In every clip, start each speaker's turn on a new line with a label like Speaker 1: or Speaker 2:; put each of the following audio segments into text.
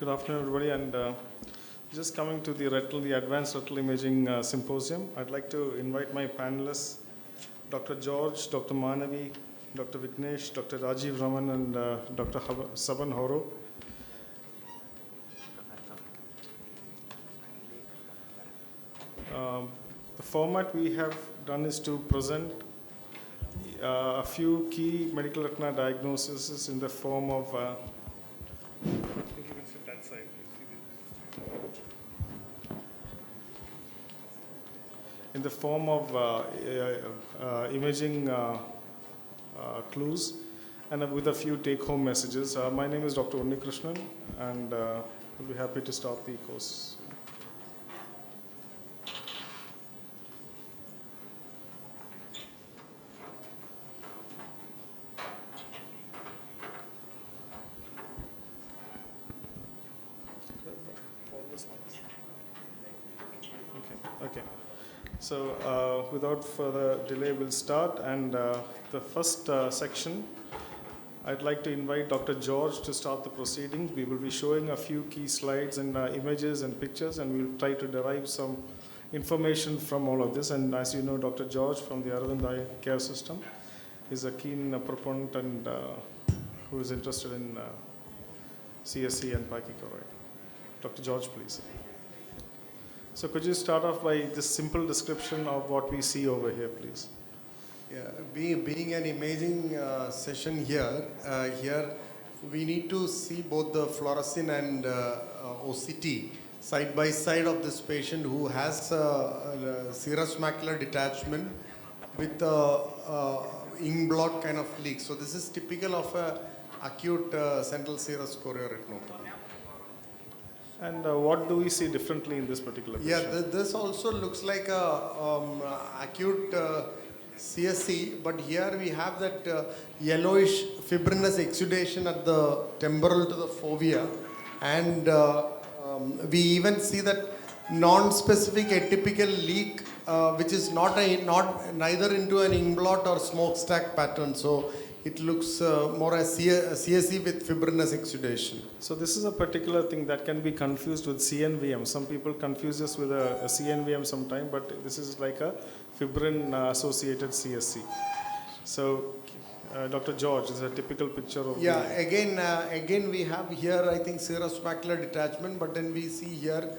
Speaker 1: Good afternoon, everybody, and just coming to the Retinal, the Advanced Retinal Imaging Symposium. I'd like to invite my panelists, Dr. George, Dr. Manavi, Dr. Vignesh, Dr. Rajiv Raman, and Dr. Saban Horo. The format we have done is to present a few key medical retina diagnoses in the form of in the form of imaging clues and with a few take-home messages. My name is Dr. Unnikrishnan, and we'll be happy to start the course. Okay. So without further delay, we'll start. And the first section, I'd like to invite Dr. George to start the proceedings. We will be showing a few key slides and images and pictures, and we'll try to derive some information from all of this. And as you know, Dr. George from the Aravind Eye Care System is a keen proponent and who is interested in CSC and pachychoroid. Dr. George, please. So could you start off by this simple description of what we see over here, please?
Speaker 2: Yeah, being an imaging session here, we need to see both the fluorescein and OCT side by side of this patient who has serous macular detachment with ink blot kind of leak. So this is typical of a acute central serous chorioretinopathy.
Speaker 1: And what do we see differently in this particular patient?
Speaker 2: Yeah, this also looks like a acute CSC, but here we have that yellowish fibrinous exudation at the temporal to the fovea, and we even see that non-specific atypical leak, which is neither into an ink blot or smokestack pattern. So it looks more as CSC with fibrinous exudation.
Speaker 1: So this is a particular thing that can be confused with CNVM. Some people confuse this with a CNVM sometime, but this is like a fibrin associated CSC. So Dr. George, this is a typical picture of
Speaker 2: again we have here, I think, serous macular detachment, but then we see here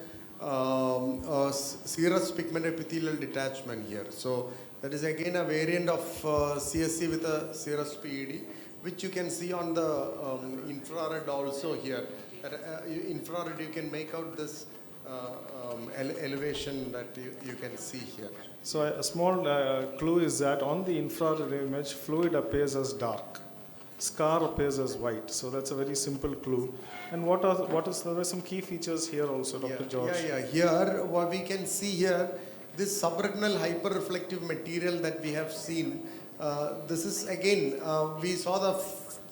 Speaker 2: serous pigment epithelial detachment here. So that is again a variant of CSC with a serous PED, which you can see on the infrared also here. Infrared, you can make out this elevation that you can see here.
Speaker 1: So a small clue is that on the infrared image, fluid appears as dark, scar appears as white. So that's a very simple clue. And there are some key features here also, Dr. George.
Speaker 2: Here, what we can see here, this subretinal hyperreflective material that we have seen, this is again, we saw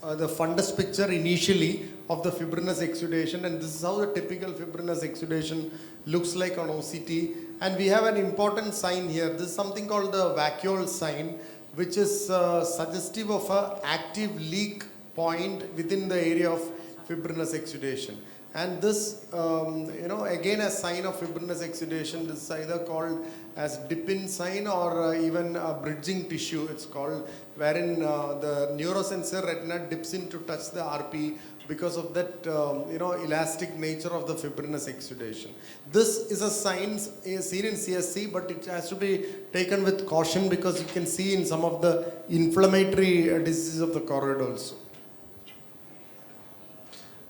Speaker 2: the fundus picture initially of the fibrinous exudation, and this is how the typical fibrinous exudation looks like on OCT. And we have an important sign here. This is something called the vacuole sign, which is suggestive of an active leak point within the area of fibrinous exudation. And this, again a sign of fibrinous exudation. This is either called as dip-in sign or even a bridging tissue, it's called, wherein the neurosensor retina dips in to touch the RP because of that, elastic nature of the fibrinous exudation. This is a sign seen in CSC, but it has to be taken with caution because you can see in some of the inflammatory diseases of the choroid also.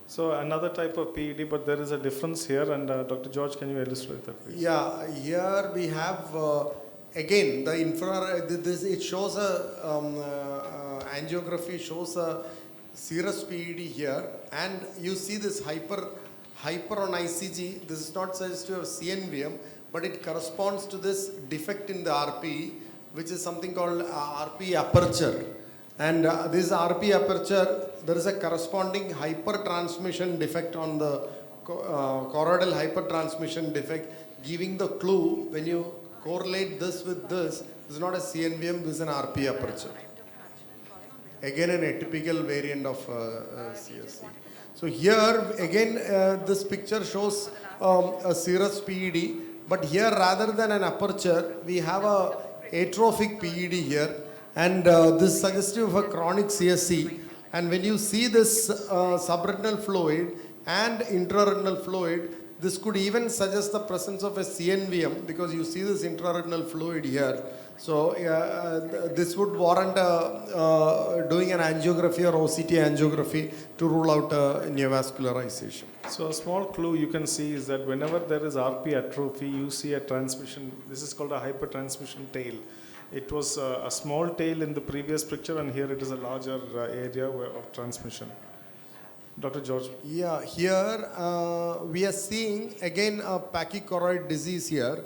Speaker 1: So another type of PED, but there is a difference here, and Dr. George, can you illustrate that, please?
Speaker 2: Yeah, here we have again the infrared. It shows angiography shows a serous PED here, and you see this hyper on ICG. This is not suggestive of CNVM, but it corresponds to this defect in the RP, which is something called RP aperture. And this RP aperture, there is a corresponding hypertransmission defect on the choroidal hypertransmission defect, giving the clue when you correlate this with this is not a CNVM, this is an RP aperture. Again, an atypical variant of CSC. So here again, this picture shows a serous PED, but here rather than an aperture, we have a atrophic PED here, and this is suggestive of a chronic CSC. And when you see this subretinal fluid and intraretinal fluid, this could even suggest the presence of a CNVM, because you see this intraretinal fluid here. So this would warrant doing an angiography or OCT angiography to rule out neovascularization.
Speaker 1: So a small clue you can see is that whenever there is RP atrophy, you see a transmission. This is called a hypertransmission tail. It was a small tail in the previous picture, and here it is a larger area of transmission. Dr. George.
Speaker 2: Yeah, here we are seeing again a pachychoroid disease here.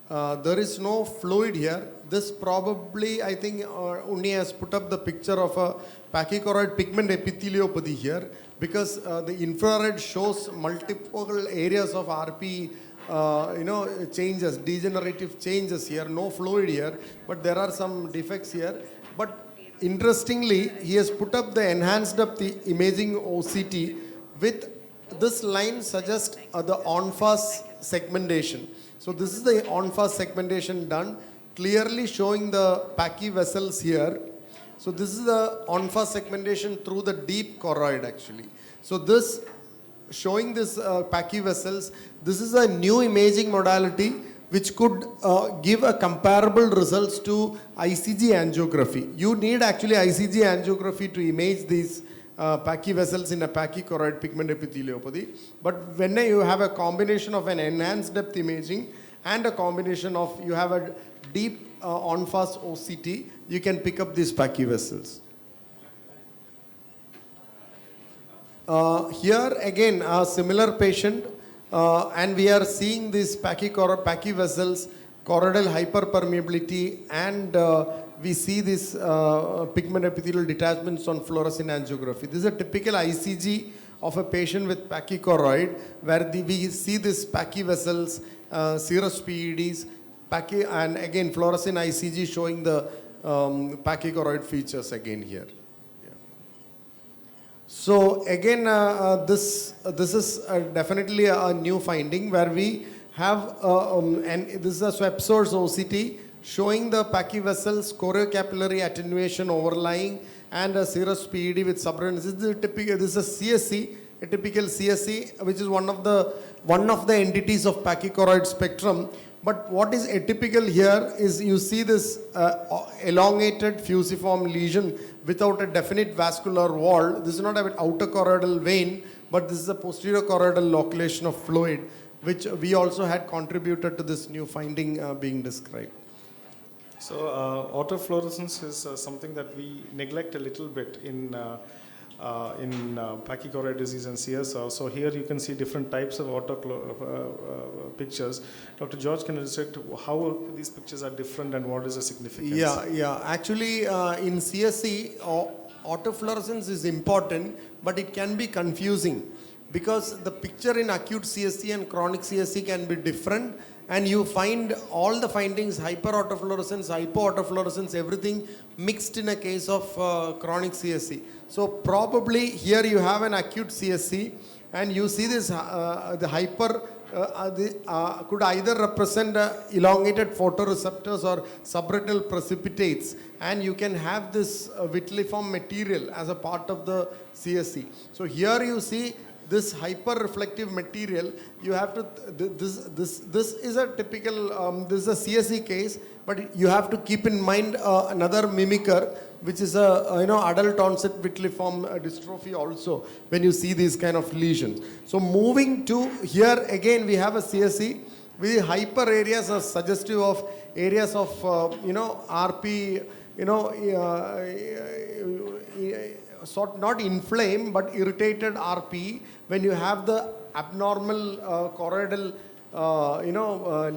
Speaker 2: There is no fluid here. This probably, I think, Unni has put up the picture of a pachychoroid pigment epitheliopathy here, because the infrared shows multiple areas of RP, changes, degenerative changes here. No fluid here, but there are some defects here. But interestingly, he has put up the enhanced depth imaging OCT with this line suggests the en-face segmentation. So this is the en-face segmentation done, clearly showing the pachy vessels here. So this is the en-face segmentation through the deep choroid actually. So this showing this pachy vessels, this is a new imaging modality which could give a comparable results to ICG angiography. You need actually ICG angiography to image these pachy vessels in a pachychoroid pigment epitheliopathy. But when you have a combination of an enhanced depth imaging and a combination of, you have a deep en-face OCT, you can pick up these pachy vessels. Here again, a similar patient, and we are seeing these pachy vessels, choroidal hyperpermeability, and we see this pigment epithelial detachments on fluorescein angiography. This is a typical ICG of a patient with pachychoroid, where we see this pachy vessels, serous PEDs, and again fluorescein ICG showing the pachychoroid features again here. So again, this is definitely a new finding where we have, and this is a swept source OCT showing the pachy vessels, choriocapillary attenuation overlying, and a serous PED with subretinal. This is typical. This is a CSC, a typical CSC, which is one of the entities of pachychoroid spectrum. But what is atypical here is you see this elongated fusiform lesion without a definite vascular wall. This is not an outer choroidal vein, but this is a posterior choroidal loculation of fluid, which we also had contributed to this new finding being described.
Speaker 1: So autofluorescence is something that we neglect a little bit in pachychoroid disease and CSR. So here you can see different types of pictures. Dr. George, can you illustrate how these pictures are different and what is the significance?
Speaker 2: Yeah. Actually, in CSC, autofluorescence is important, but it can be confusing because the picture in acute CSC and chronic CSC can be different, and you find all the findings, hyperautofluorescence, hypoautofluorescence, everything mixed in a case of chronic CSC. So probably here you have an acute CSC, and you see this, the hyper could either represent elongated photoreceptors or subretinal precipitates, and you can have this vitiliform material as a part of the CSC. So here you see this hyper-reflective material. You have to, this is a typical, this is a CSC case, but you have to keep in mind another mimicker, which is a adult onset vitiliform dystrophy also, when you see these kind of lesions. So moving to here again, we have a CSC with hyper areas are suggestive of areas of RP, sort not inflamed but irritated RP, when you have the abnormal choroidal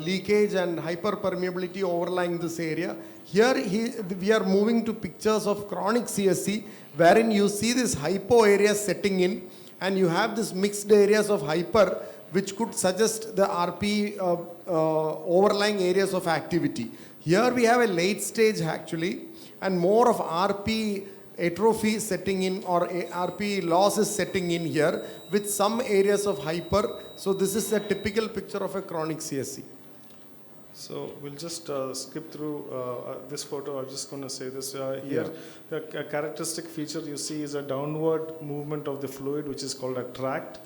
Speaker 2: leakage and hyperpermeability overlying this area. Here we are moving to pictures of chronic CSC, wherein you see this hypo area setting in, and you have this mixed areas of hyper, which could suggest the RP overlying areas of activity. Here we have a late stage actually, and more of RP atrophy setting in or RP loss is setting in here with some areas of hyper. So this is a typical picture of a chronic CSC.
Speaker 1: So we'll just skip through this photo. I'm just going to say this here. The characteristic feature you see is a downward movement of the fluid, which is called a tract.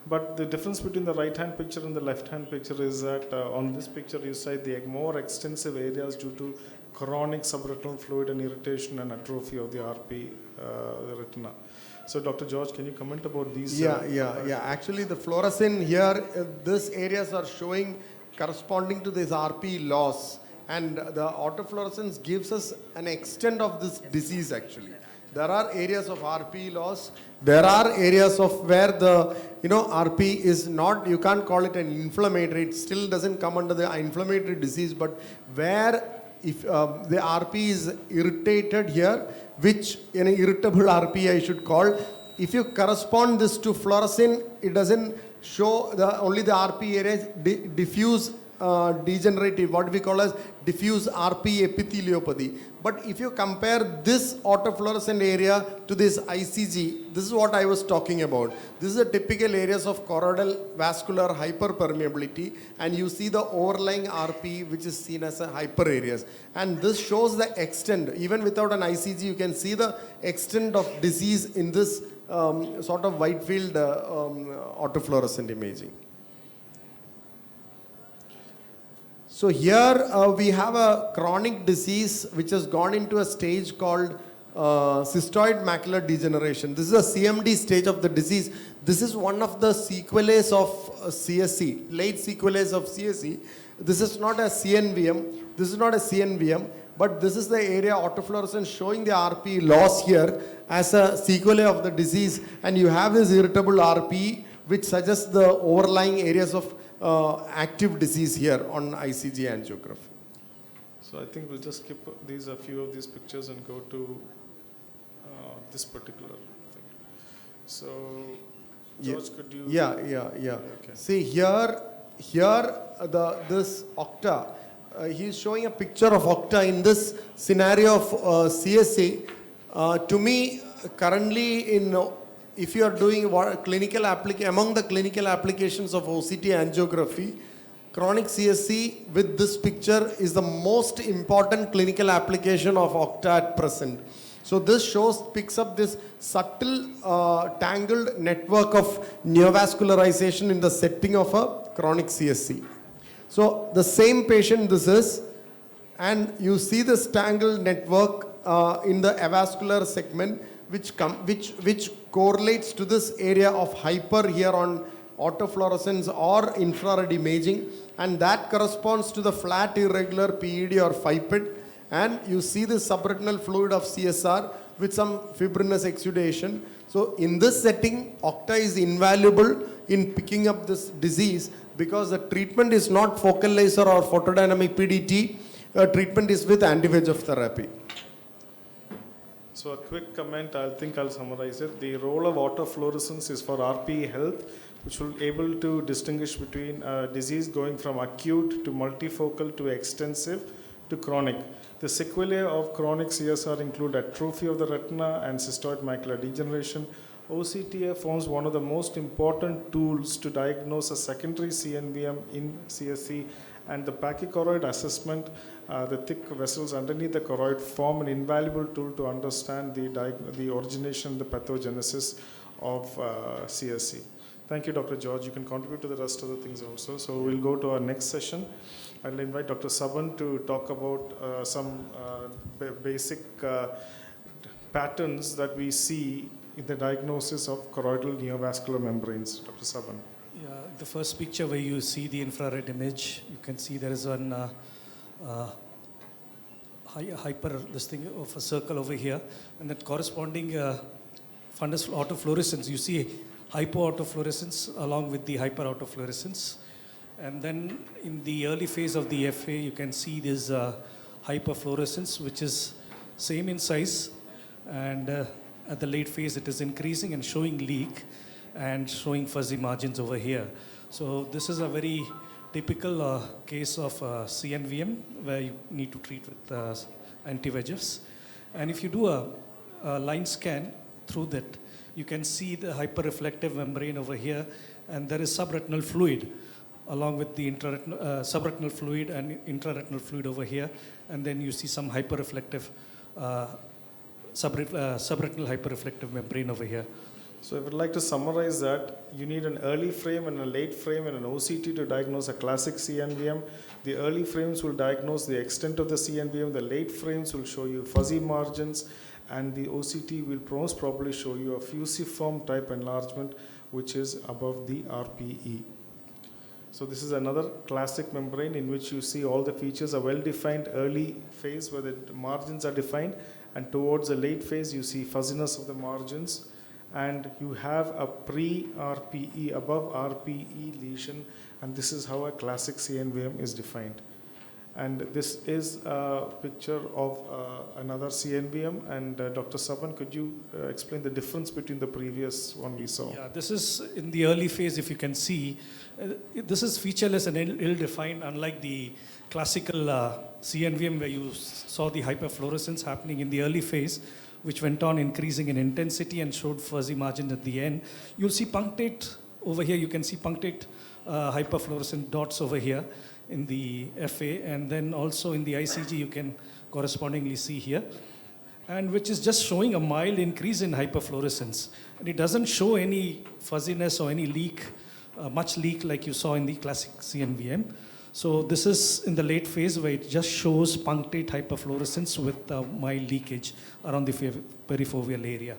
Speaker 1: But the difference between the right-hand picture and the left-hand picture is that on this picture you see the more extensive areas due to chronic subretinal fluid and irritation and atrophy of the RP, the retina. So Dr. George, can you comment about these?
Speaker 2: Actually, the fluorescent here, these areas are showing corresponding to this RP loss, and the autofluorescence gives us an extent of this disease actually. There are areas of RP loss. There are areas of where the RP is not, you can't call it an inflammatory, it still doesn't come under the inflammatory disease, but where if the RP is irritated here, which an irritable RP I should call, if you correspond this to fluorescein, it doesn't show only the RP areas, diffuse degenerative, what we call as diffuse RP epitheliopathy. But if you compare this autofluorescent area to this ICG, this is what I was talking about. This is a typical areas of choroidal vascular hyperpermeability, and you see the overlying RP which is seen as a hyper areas. And this shows the extent, even without an ICG, you can see the extent of disease in this sort of wide field autofluorescent imaging. So here we have a chronic disease which has gone into a stage called cystoid macular degeneration. This is a CMD stage of the disease. This is one of the sequelae of CSC, late sequelae of CSC. This is not a CNVM. This is not a CNVM, but this is the area autofluorescence showing the RP loss here as a sequelae of the disease. And you have this irritable RP which suggests the overlying areas of active disease here on ICG angiography.
Speaker 1: So I think we'll just skip a few of these pictures and go to this particular thing. So George, could you?
Speaker 2: Yeah. Okay. See here this octa. He's showing a picture of octa in this scenario of CSC. To me, currently if you are doing clinical among the clinical applications of OCT angiography, chronic CSC with this picture is the most important clinical application of octa at present. So this picks up this subtle tangled network of neovascularization in the setting of a chronic CSC. So the same patient this is, and you see this tangled network in the avascular segment which correlates to this area of hyper here on autofluorescence or infrared imaging, and that corresponds to the flat irregular PED or FIPED, and you see the subretinal fluid of CSR with some fibrinous exudation. So in this setting, octa is invaluable in picking up this disease because the treatment is not focal laser or photodynamic PDT, treatment is with anti-VEGF therapy.
Speaker 1: So a quick comment, I think I'll summarize it. The role of autofluorescence is for RP health, which will be able to distinguish between disease going from acute to multifocal to extensive to chronic. The sequelae of chronic CSR include atrophy of the retina and cystoid macular degeneration. OCTA forms one of the most important tools to diagnose a secondary CNVM in CSC, and the pachychoroid assessment, the thick vessels underneath the choroid, form an invaluable tool to understand the origination, the pathogenesis of CSC. Thank you, Dr. George. You can contribute to the rest of the things also. So we'll go to our next session. I'll invite Dr. Saban to talk about some basic patterns that we see in the diagnosis of choroidal neovascular membranes. Dr. Saban.
Speaker 3: Yeah, the first picture where you see the infrared image, you can see there is one this thing of a circle over here, and that corresponding fundus autofluorescence, you see hypoautofluorescence along with the hyperautofluorescence. And then in the early phase of the FA, you can see this hyperfluorescence, which is same in size, and at the late phase it is increasing and showing leak and showing fuzzy margins over here. So this is a very typical case of CNVM where you need to treat with anti-VEGFs. And if you do a line scan through that, you can see the hyperreflective membrane over here, and there is subretinal fluid along with the subretinal fluid and intraretinal fluid over here, and then you see some hyperreflective, subretinal hyperreflective membrane over here.
Speaker 1: So I would like to summarize that you need an early frame and a late frame and an OCT to diagnose a classic CNVM. The early frames will diagnose the extent of the CNVM, the late frames will show you fuzzy margins, and the OCT will most probably show you a fusiform type enlargement which is above the RPE. So this is another classic membrane in which you see all the features, a well-defined early phase where the margins are defined, and towards the late phase you see fuzziness of the margins, and you have a pre-RPE, above RPE lesion, and this is how a classic CNVM is defined. And this is a picture of another CNVM, and Dr. Saban, could you explain the difference between the previous one we saw?
Speaker 3: Yeah, this is in the early phase, if you can see. This is featureless and ill-defined, unlike the classical CNVM where you saw the hyperfluorescence happening in the early phase, which went on increasing in intensity and showed fuzzy margins at the end. You'll see punctate over here. You can see punctate hyperfluorescent dots over here in the FA, and then also in the ICG you can correspondingly see here, and which is just showing a mild increase in hyperfluorescence. And it doesn't show any fuzziness or any leak, much leak like you saw in the classic CNVM. So this is in the late phase where it just shows punctate hyperfluorescence with mild leakage around the perifoveal area.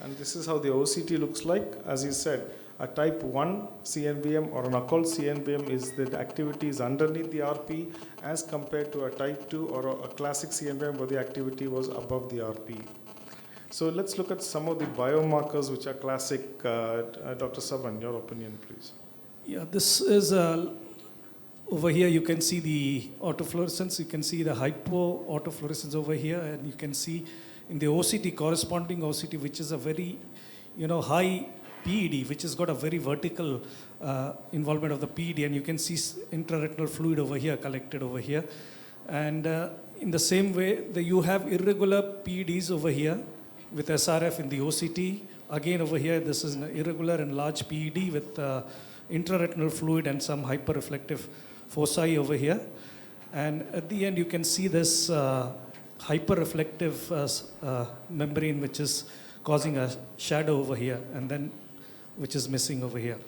Speaker 1: And this is how the OCT looks like. As you said, a type 1 CNVM or an occult CNVM is that the activity is underneath the RP as compared to a type 2 or a classic CNVM where the activity was above the RP. So let's look at some of the biomarkers which are classic. Dr. Saban, your opinion, please.
Speaker 3: Yeah, this is over here you can see the autofluorescence, you can see the hypo-autofluorescence over here, and you can see in the OCT, corresponding OCT, which is a very, high PED, which has got a very vertical involvement of the PED, and you can see intraretinal fluid over here, collected over here. And in the same way, you have irregular PEDs over here with SRF in the OCT. Again over here, this is an irregular and large PED with intraretinal fluid and some hyperreflective foci over here. And at the end, you can see this hyperreflective membrane, which is causing a shadow over here, and then which is missing over here.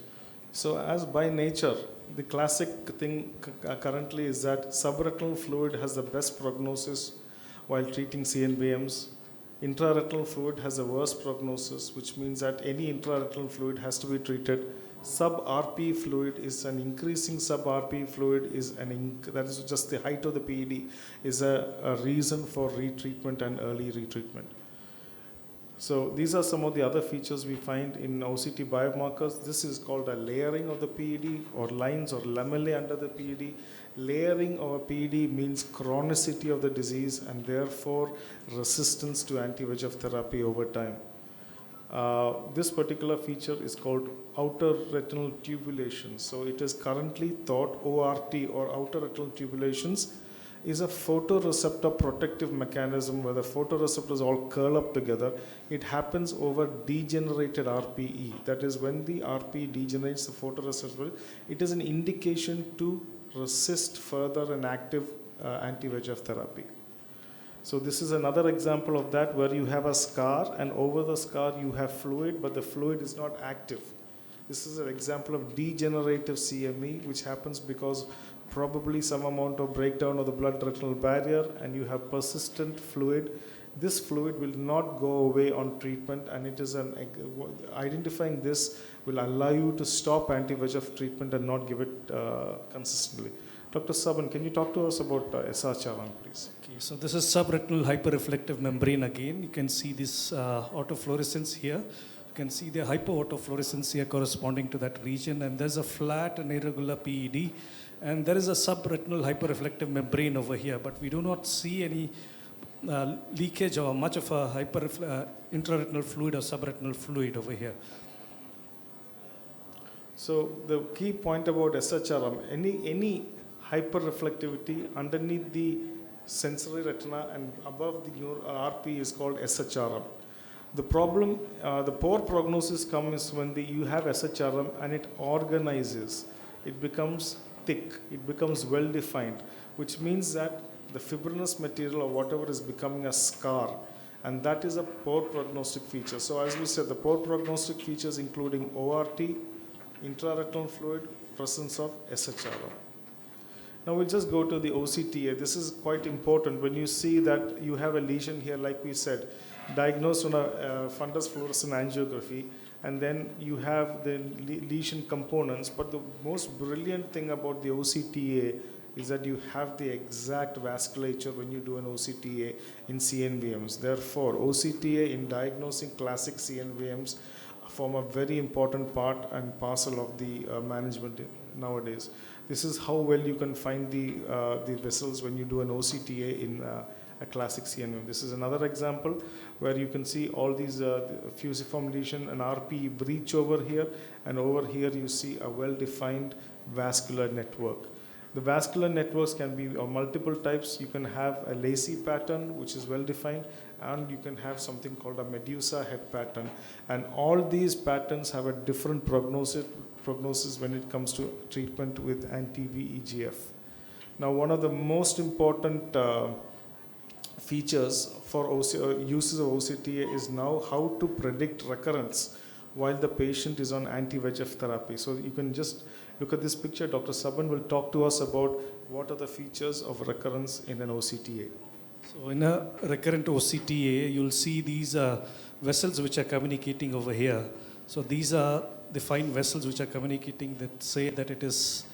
Speaker 1: So as by nature, the classic thing currently is that subretinal fluid has the best prognosis while treating CNVMs. Intraretinal fluid has a worse prognosis, which means that any intraretinal fluid has to be treated. Sub-RP fluid is an increasing sub-RP fluid that is just the height of the PED is a reason for retreatment and early retreatment. So these are some of the other features we find in OCT biomarkers. This is called a layering of the PED or lines or lamellae under the PED. Layering of a PED means chronicity of the disease and therefore resistance to anti-VEGF therapy over time. This particular feature is called outer retinal tubulation. So it is currently thought ORT or outer retinal tubulations is a photoreceptor protective mechanism where the photoreceptors all curl up together. It happens over degenerated RPE. That is, when the RPE degenerates the photoreceptor, it is an indication to resist further and active anti-VEGF therapy. So this is another example of that where you have a scar and over the scar you have fluid, but the fluid is not active. This is an example of degenerative CME, which happens because probably some amount of breakdown of the blood retinal barrier and you have persistent fluid. This fluid will not go away on treatment, and it is identifying this will allow you to stop anti-VEGF treatment and not give it consistently. Dr. Saban, can you talk to us about SR-Charan, please?
Speaker 3: Okay, so this is subretinal hyperreflective membrane again. You can see this autofluorescence here. You can see the hypo-autofluorescence here corresponding to that region, and there's a flat and irregular PED, and there is a subretinal hyperreflective membrane over here, but we do not see any leakage or much of a intraretinal fluid or subretinal fluid over here.
Speaker 1: So the key point about SHRM, any hyperreflectivity underneath the sensory retina, and above the RP is called SHRM. The problem, the poor prognosis comes when you have SHRM and it organizes. It becomes thick, it becomes well defined, which means that the fibrinous material or whatever is becoming a scar, and that is a poor prognostic feature. So as we said, the poor prognostic features including ORT, intraretinal fluid, presence of SHRM. Now we'll just go to the OCTA. This is quite important. When you see that you have a lesion here, like we said, diagnosed on a fundus fluorescent angiography, and then you have the lesion components. But the most brilliant thing about the OCTA is that you have the exact vasculature when you do an OCTA in CNVMs. Therefore, OCTA in diagnosing classic CNVMs form a very important part and parcel of the management nowadays. This is how well you can find the vessels when you do an OCTA in a classic CNVM. This is another example where you can see all these fusiform lesion and RP breach over here, and over here you see a well-defined vascular network. The vascular networks can be of multiple types. You can have a lacy pattern, which is well defined, and you can have something called a Medusa head pattern. And all these patterns have a different prognosis when it comes to treatment with anti-VEGF. Now, one of the most important features for uses of OCTA is now how to predict recurrence while the patient is on anti-VEGF therapy. So you can just look at this picture. Dr. Saban will talk to us about what are the features of recurrence in an OCTA.
Speaker 3: So in a recurrent OCTA, you'll see these vessels which are communicating over here. So these are the fine vessels which are communicating that say that it is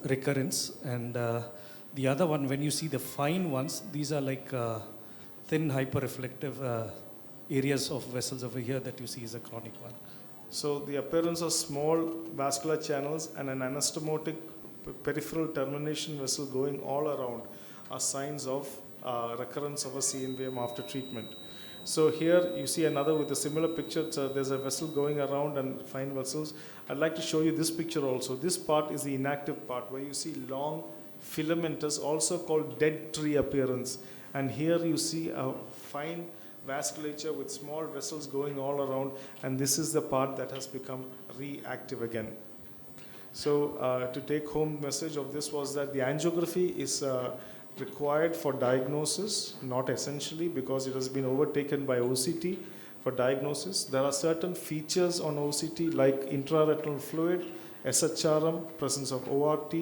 Speaker 3: recurrence. And the other one, when you see the fine ones, these are like thin hyperreflective areas of vessels over here that you see is a chronic one.
Speaker 1: So the appearance of small vascular channels and an anastomotic peripheral termination vessel going all around are signs of recurrence of a CNVM after treatment. So here you see another with a similar picture. So there's a vessel going around and fine vessels. I'd like to show you this picture also. This part is the inactive part where you see long filamentous, also called dead tree appearance. And here you see a fine vasculature with small vessels going all around, and this is the part that has become reactive again. So to take home message of this was that the angiography is required for diagnosis, not essentially, because it has been overtaken by OCT for diagnosis. There are certain features on OCT like intraretinal fluid, SHRM, presence of ORT,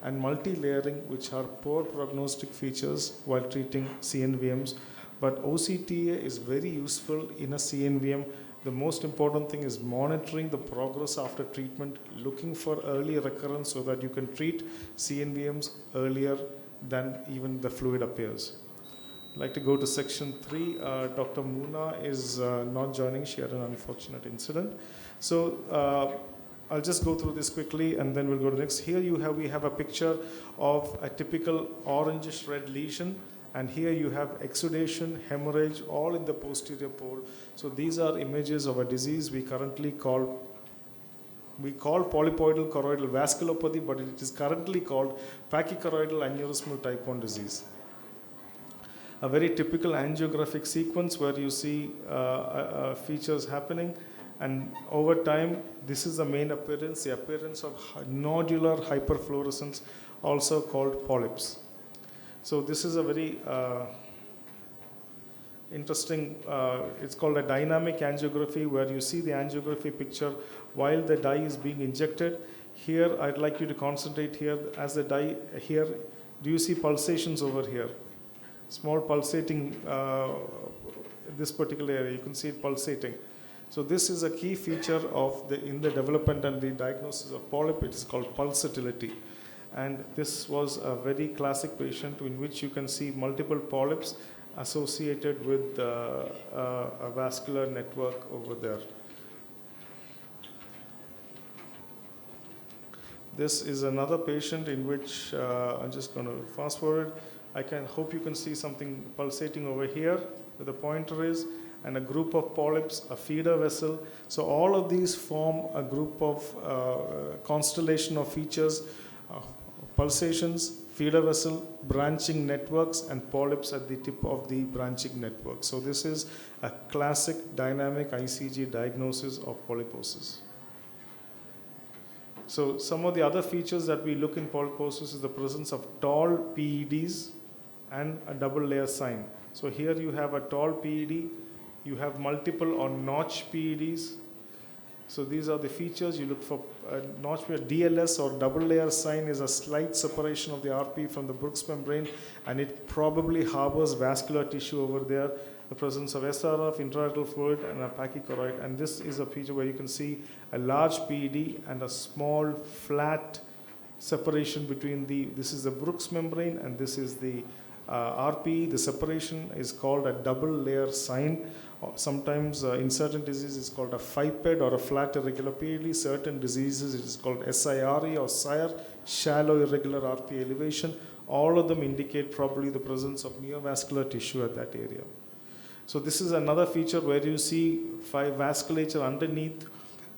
Speaker 1: and multi-layering, which are poor prognostic features while treating CNVMs. But OCTA is very useful in a CNVM. The most important thing is monitoring the progress after treatment, looking for early recurrence so that you can treat CNVMs earlier than even the fluid appears. I'd like to go to section 3. Dr. Muna is not joining. She had an unfortunate incident. So I'll just go through this quickly and then we'll go to the next. Here we have a picture of a typical orangish red lesion. And here you have exudation, hemorrhage, all in the posterior pole. So these are images of a disease we currently call polypoidal choroidal vasculopathy, but it is currently called pachychoroidal aneurysmal type 1 disease. A very typical angiographic sequence where you see features happening, and over time, this is the main appearance, the appearance of nodular hyperfluorescence, also called polyps. So this is a very interesting, it's called a dynamic angiography, where you see the angiography picture while the dye is being injected. Here, I'd like you to concentrate here as the dye here. Do you see pulsations over here? Small pulsating, this particular area, you can see it pulsating. So this is a key feature of in the development and the diagnosis of polyp. It is called pulsatility. And this was a very classic patient in which you can see multiple polyps associated with a vascular network over there. This is another patient in which I'm just going to fast forward. I hope you can see something pulsating over here where the pointer is, and a group of polyps, a feeder vessel. So all of these form a group of constellation of features pulsations, feeder vessel, branching networks, and polyps at the tip of the branching network. So this is a classic dynamic ICG diagnosis of polyposis. So some of the other features that we look in polyposis is the presence of tall PEDs and a double layer sign. So here you have a tall PED, you have multiple or notch PEDs. So these are the features you look for. Notch DLS or double layer sign is a slight separation of the RP from the Brooks membrane, and it probably harbors vascular tissue over there. The presence of SRF, intraretinal fluid, and a pachychoroid. And this is a feature where you can see a large PED and a small flat separation between this is the Brooks membrane and this is the RP. The separation is called a double layer sign. Sometimes in certain diseases it's called a FIPED or a flat irregular PED. Certain diseases it is called SIRE or SIRE, shallow irregular RP elevation. All of them indicate probably the presence of neovascular tissue at that area. So this is another feature where you see vasculature underneath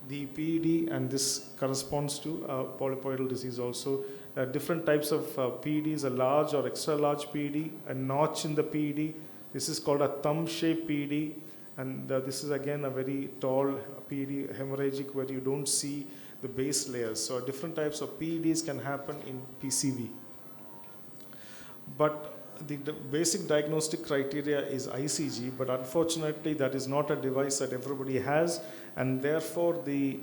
Speaker 1: the PED, and this corresponds to polypoidal disease also. There are different types of PEDs, a large or extra large PED, a notch in the PED. This is called a thumb-shaped PED, and this is again a very tall PED, hemorrhagic, where you don't see the base layers. So different types of PEDs can happen in PCV. But the basic diagnostic criteria is ICG, but unfortunately that is not a device that everybody has, and therefore the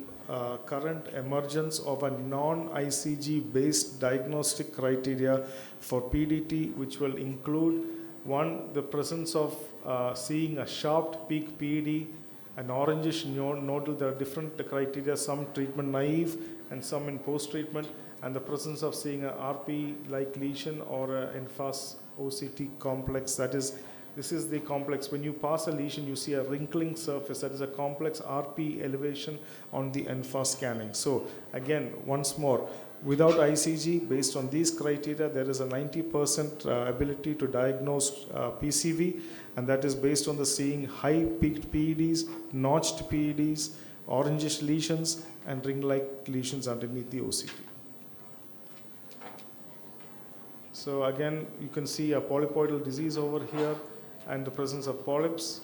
Speaker 1: current emergence of a non-ICG based diagnostic criteria for PDT, which will include one, the presence of seeing a sharp peak PED, an orangish nodal. There are different criteria, some treatment naive and some in post-treatment, and the presence of seeing a RP-like lesion or an ENFAS OCT complex. That is, this is the complex. When you pass a lesion, you see a wrinkling surface. That is a complex RP elevation on the ENFAS scanning. So again, once more, without ICG, based on these criteria, there is a 90% ability to diagnose PCV, and that is based on the seeing high peaked PEDs, notched PEDs, orangish lesions, and ring-like lesions underneath the OCT. So again, you can see a polypoidal disease over here and the presence of polyps.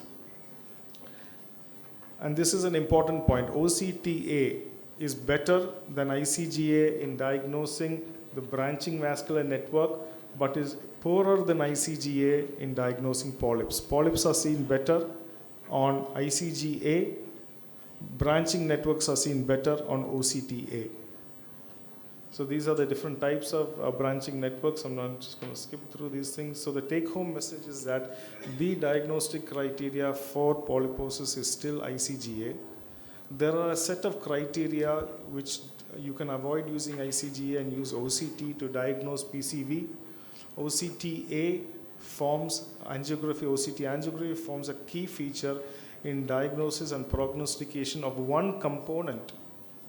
Speaker 1: And this is an important point. OCTA is better than ICGA in diagnosing the branching vascular network, but is poorer than ICGA in diagnosing polyps. Polyps are seen better on ICGA. Branching networks are seen better on OCTA. So these are the different types of branching networks. I'm not just going to skip through these things. So the take-home message is that the diagnostic criteria for polyposis is still ICGA. There are a set of criteria which you can avoid using ICGA and use OCT to diagnose PCV. OCTA forms angiography. OCT angiography forms a key feature in diagnosis and prognostication of one component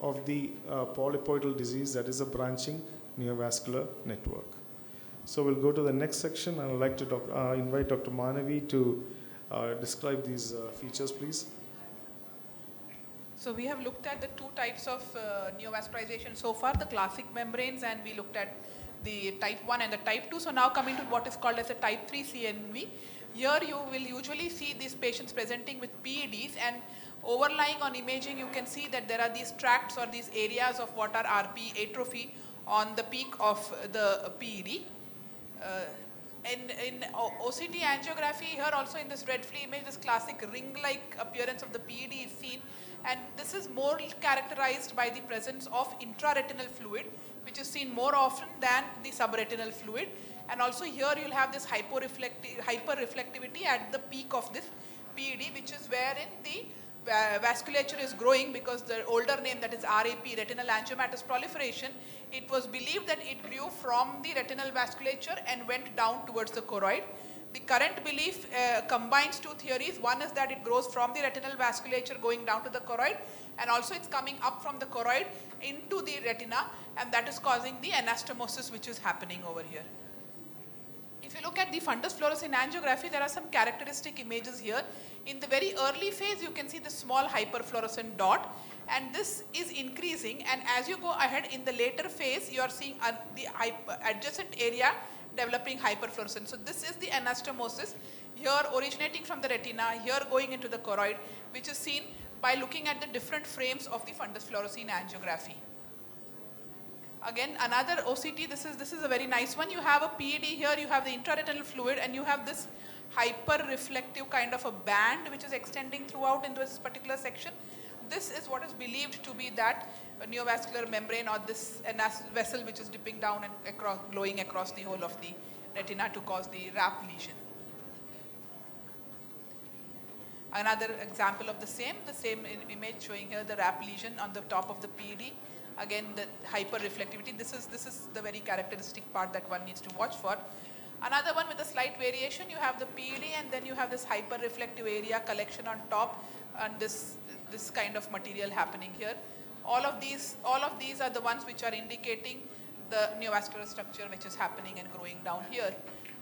Speaker 1: of the polypoidal disease, that is a branching neovascular network. So we'll go to the next section, and I'd like to invite Dr. Manavi to describe these features, please.
Speaker 4: So we have looked at the two types of neovascularization so far, the classic membranes, and we looked at the type 1 and the type 2. So now coming to what is called as a type 3 CNV. Here you will usually see these patients presenting with PEDs, and overlying on imaging you can see that there are these tracts or these areas of what are RP atrophy on the peak of the PED. In OCT angiography, here also in this red flea image, this classic ring-like appearance of the PED is seen, and this is more characterized by the presence of intraretinal fluid, which is seen more often than the subretinal fluid. And also here you will have this hyperreflectivity at the peak of this PED, which is wherein the vasculature is growing, because the older name, that is RAP, retinal angiomatous proliferation, it was believed that it grew from the retinal vasculature and went down towards the choroid. The current belief combines two theories. One is that it grows from the retinal vasculature going down to the choroid, and also it's coming up from the choroid into the retina, and that is causing the anastomosis which is happening over here. If you look at the fundus fluorescein angiography, there are some characteristic images here. In the very early phase, you can see the small hyperfluorescent dot, and this is increasing, and as you go ahead in the later phase, you are seeing the adjacent area developing hyperfluorescence. So this is the anastomosis, here originating from the retina, here going into the choroid, which is seen by looking at the different frames of the fundus fluorescein angiography. Again, another OCT, this is a very nice one. You have a PED here, you have the intraretinal fluid, and you have this hyper-reflective kind of a band which is extending throughout in this particular section. This is what is believed to be that neovascular membrane, or this vessel which is dipping down and glowing across the whole of the retina to cause the RAP lesion. Another example of the same image showing here the RAP lesion on the top of the PED. Again, the hyper-reflectivity, this is the very characteristic part that one needs to watch for. Another one with a slight variation, you have the PED and then you have this hyper-reflective area collection on top, and this kind of material happening here. All of these are the ones which are indicating the neovascular structure which is happening and growing down here.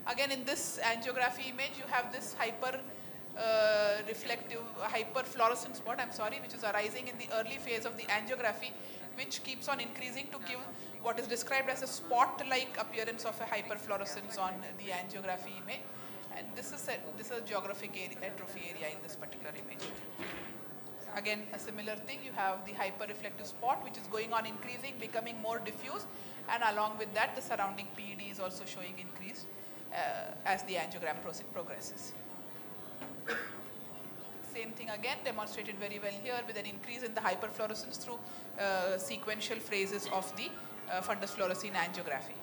Speaker 4: Again, in this angiography image, you have this reflective hyperfluorescent spot, which is arising in the early phase of the angiography, which keeps on increasing to give what is described as a spot-like appearance of a hyperfluorescence on the angiography image. And this is a geographic atrophy area in this particular image. Again, a similar thing, you have the hyperreflective spot which is going on increasing, becoming more diffuse, and along with that the surrounding PED is also showing increase as the angiogram progresses. Same thing again demonstrated very well here with an increase in the hyperfluorescence through sequential phases of the fundus fluorescein angiography.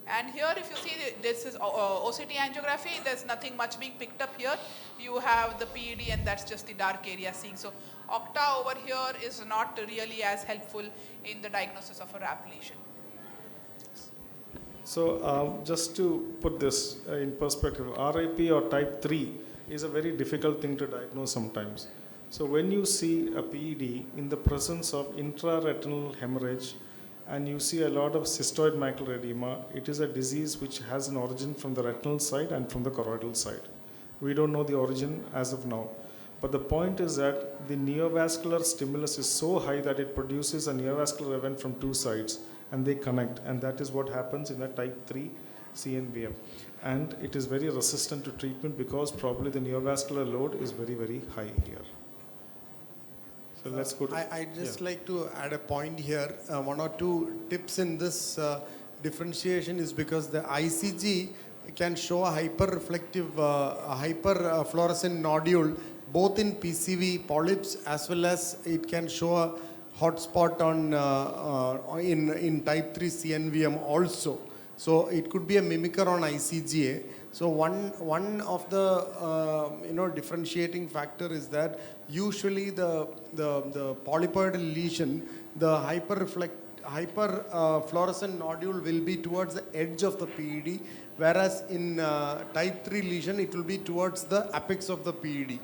Speaker 4: And here if you see, this is OCT angiography, there's nothing much being picked up here. You have the PED and that's just the dark area seeing. So octa over here is not really as helpful in the diagnosis of a RAP lesion.
Speaker 1: So just to put this in perspective, RAP or type 3 is a very difficult thing to diagnose sometimes. So when you see a PED in the presence of intraretinal hemorrhage and you see a lot of cystoid macular edema, it is a disease which has an origin from the retinal side and from the choroidal side. We don't know the origin as of now. But the point is that the neovascular stimulus is so high that it produces a neovascular event from two sides and they connect, and that is what happens in a type 3 CNVM. And it is very resistant to treatment because probably the neovascular load is very, very high here. So let's go to...
Speaker 2: I'd just like to add a point here. One or two tips in this differentiation is because the ICG can show a hyper-reflective, hyper-fluorescent nodule both in PCV polyps as well as it can show a hotspot in type 3 CNVM also. So it could be a mimicker on ICGA. So one of the differentiating factor is that usually the polypoidal lesion, the hyperfluorescent nodule will be towards the edge of the PED, whereas in type 3 lesion it will be towards the apex of the PED.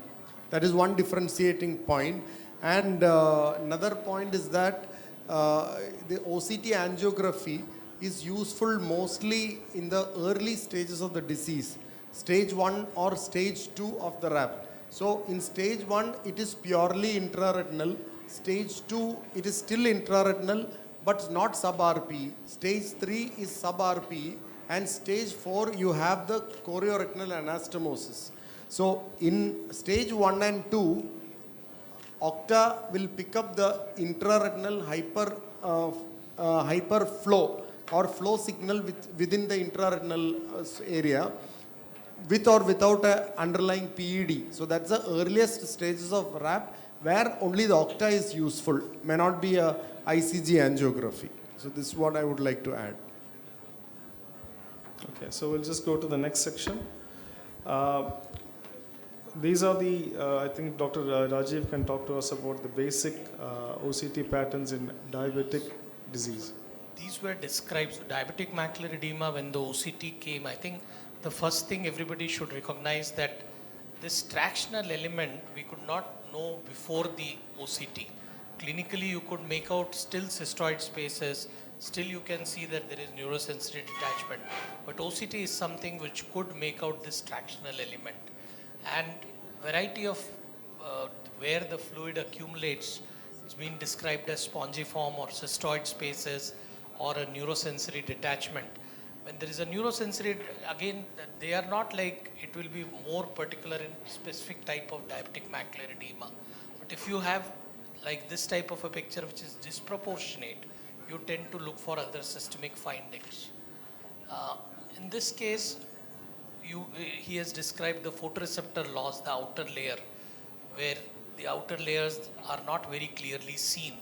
Speaker 2: That is one differentiating point. And another point is that the OCT angiography is useful mostly in the early stages of the disease, stage 1 or stage 2 of the RAP. So in stage 1 it is purely intraretinal, stage 2 it is still intraretinal but not sub-RP, stage 3 is sub-RP, and stage 4 you have the chorioretinal anastomosis. So in stage 1 and 2, octa will pick up the intraretinal hyperflow or flow signal within the intraretinal area with or without an underlying PED. So that's the earliest stages of RAP where only the octa is useful, may not be a ICG angiography. So this is what I would like to add.
Speaker 1: Okay, so we'll just go to the next section. These are the, I think Dr. Rajiv can talk to us about the basic OCT patterns in diabetic disease.
Speaker 5: These were described. So diabetic macular edema, when the OCT came, I think the first thing everybody should recognize that this tractional element we could not know before the OCT. Clinically, you could make out still cystoid spaces, still you can see that there is neurosensory detachment. But OCT is something which could make out this tractional element. And variety of where the fluid accumulates, it's been described as spongiform or cystoid spaces or a neurosensory detachment. When there is a neurosensory, again, they are not like, it will be more particular in specific type of diabetic macular edema. But if you have like this type of a picture which is disproportionate, you tend to look for other systemic findings. In this case, he has described the photoreceptor loss, the outer layer, where the outer layers are not very clearly seen.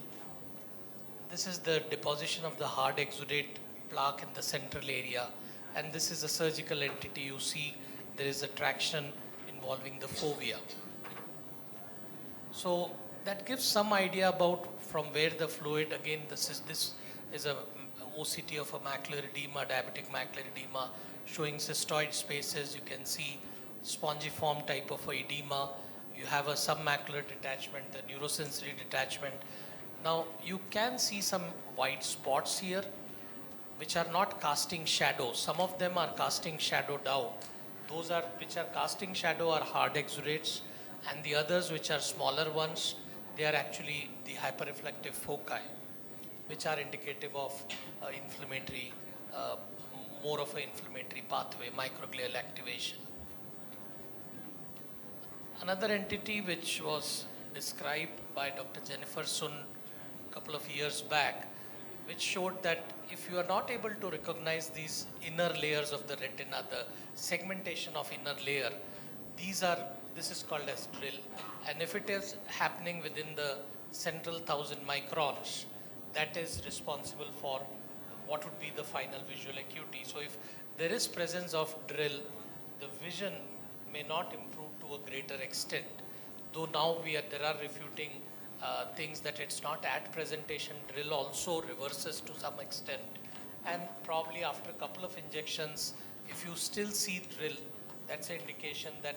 Speaker 5: This is the deposition of the hard exudate plaque in the central area, and this is a surgical entity. You see there is a traction involving the fovea. So that gives some idea about from where the fluid, again this is a OCT of a macular edema, diabetic macular edema, showing cystoid spaces. You can see spongiform type of edema. You have a submacular detachment, the neurosensory detachment. Now you can see some white spots here which are not casting shadow. Some of them are casting shadow down. Those are which are casting shadow are hard exudates, and the others which are smaller ones, they are actually the hyperreflective foci, which are indicative of inflammatory, more of an inflammatory pathway, microglial activation. Another entity which was described by Dr. Jennifer Sun a couple of years back, which showed that if you are not able to recognize these inner layers of the retina, the segmentation of inner layer, this is called as drill. And if it is happening within the central 1000 microns, that is responsible for what would be the final visual acuity. So if there is presence of drill, the vision may not improve to a greater extent. Though now there are refuting things that it's not at presentation, drill also reverses to some extent. And probably after a couple of injections, if you still see drill, that's an indication that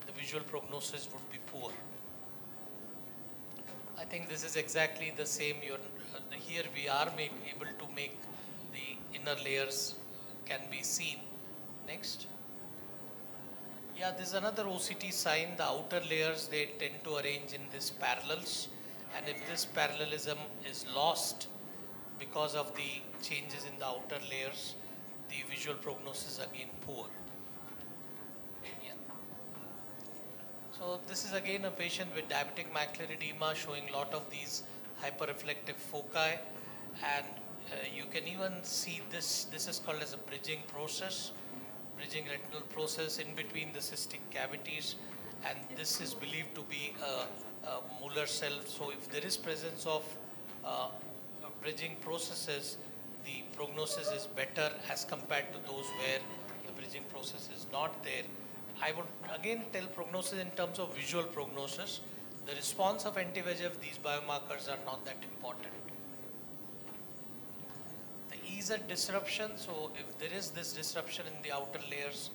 Speaker 5: the visual prognosis would be poor. I think this is exactly the same. Here we are able to make the inner layers can be seen. Next. Yeah, this is another OCT sign. The outer layers, they tend to arrange in these parallels. And if this parallelism is lost because of the changes in the outer layers, the visual prognosis is again poor. Yeah. So this is again a patient with diabetic macular edema showing a lot of these hyperreflective foci, and you can even see this is called as a bridging process, bridging retinal process in between the cystic cavities, and this is believed to be a Muller cell. So if there is presence of bridging processes, the prognosis is better as compared to those where the bridging process is not there. I would again tell prognosis in terms of visual prognosis. The response of anti-VEGF, these biomarkers are not that important. The EZ disruption, so if there is this disruption in the outer layers,